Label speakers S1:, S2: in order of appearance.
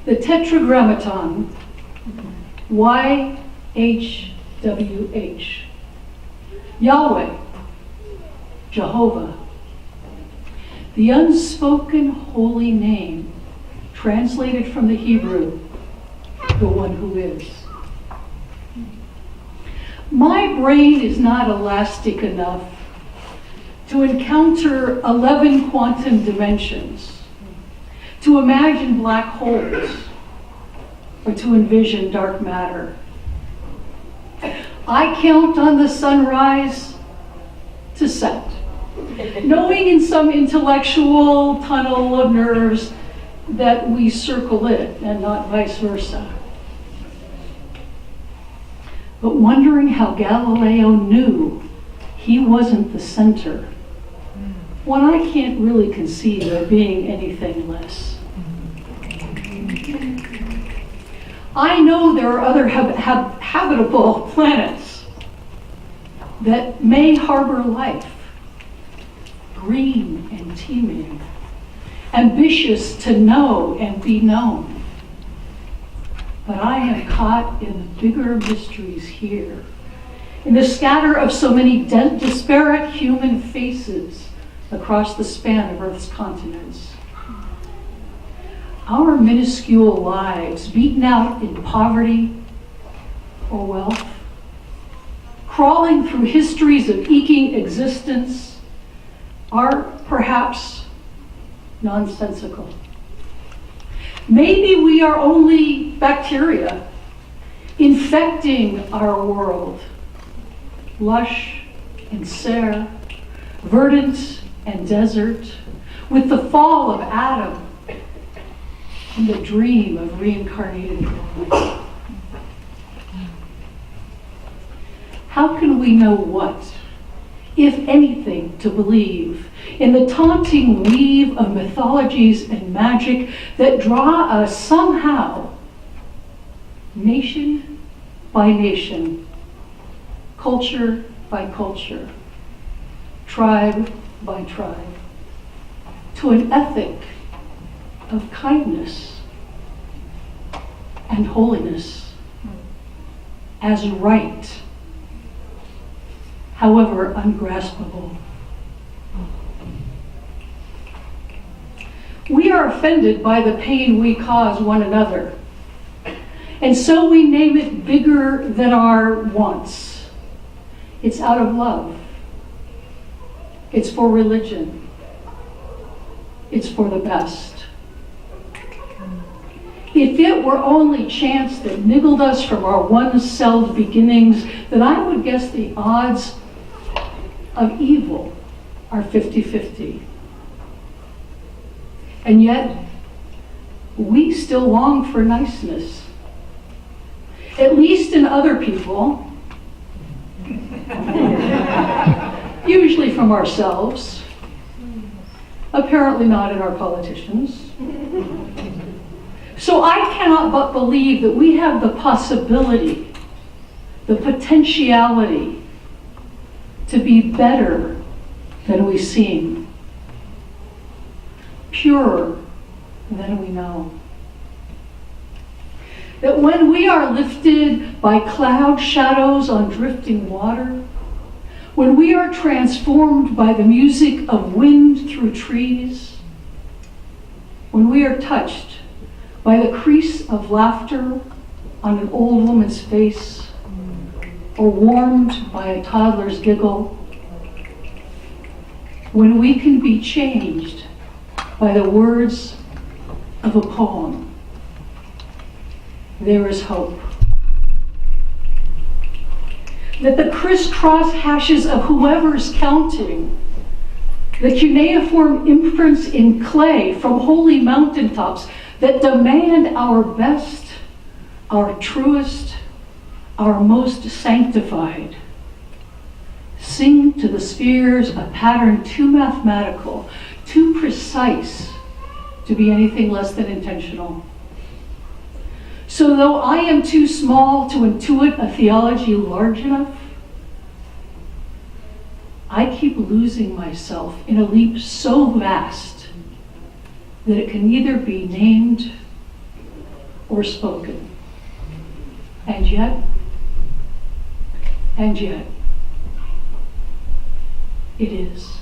S1: The Tetragrammaton, YHWH. Yahweh, Jehovah. The unspoken holy name, translated from the Hebrew, the one who is. My brain is not elastic enough to encounter 11 quantum dimensions, to imagine black holes, or to envision dark matter. I count on the sunrise to set, knowing in some intellectual tunnel of nerves that we circle it and not vice versa. But wondering how Galileo knew he wasn't the center, when I can't really conceive of being anything less. I know there are other habitable planets that may harbor life, green and teeming, ambitious to know and be known. But I am caught in the bigger mysteries here, in the scatter of so many disparate human faces across the span of Earth's continents. Our minuscule lives, beaten out in poverty or wealth, crawling through histories of eking existence, are perhaps nonsensical. Maybe we are only bacteria infecting our world, lush and sere, verdant and desert, with the fall of Adam and the dream of reincarnated God. How can we know what, if anything, to believe in the taunting weave of mythologies and magic that draw us somehow, nation by nation, culture by culture, tribe by tribe, to an ethic of kindness and holiness as right, however ungraspable. We are offended by the pain we cause one another, and so we name it bigger than our wants. It's out of love. It's for religion. It's for the best. If it were only chance that niggled us from our one-celled beginnings, then I would guess the odds of evil are 50-50. And yet, we still long for niceness, at least in other people, usually from ourselves, apparently not in our politicians. So I cannot but believe that we have the possibility, the potentiality to be better than we seem, purer than we know. That when we are lifted by cloud shadows on drifting water, when we are transformed by the music of wind through trees, when we are touched by the crease of laughter on an old woman's face, or warmed by a toddler's giggle, when we can be changed by the words of a poem, there is hope. That the crisscross hashes of whoever's counting, the cuneiform imprints in clay from holy mountaintops that demand our best, our truest, our most sanctified, sing to the spheres a pattern too mathematical, too precise to be anything less than intentional. So though I am too small to intuit a theology large enough, I keep losing myself in a leap so vast that it can neither be named or spoken. And yet, it is.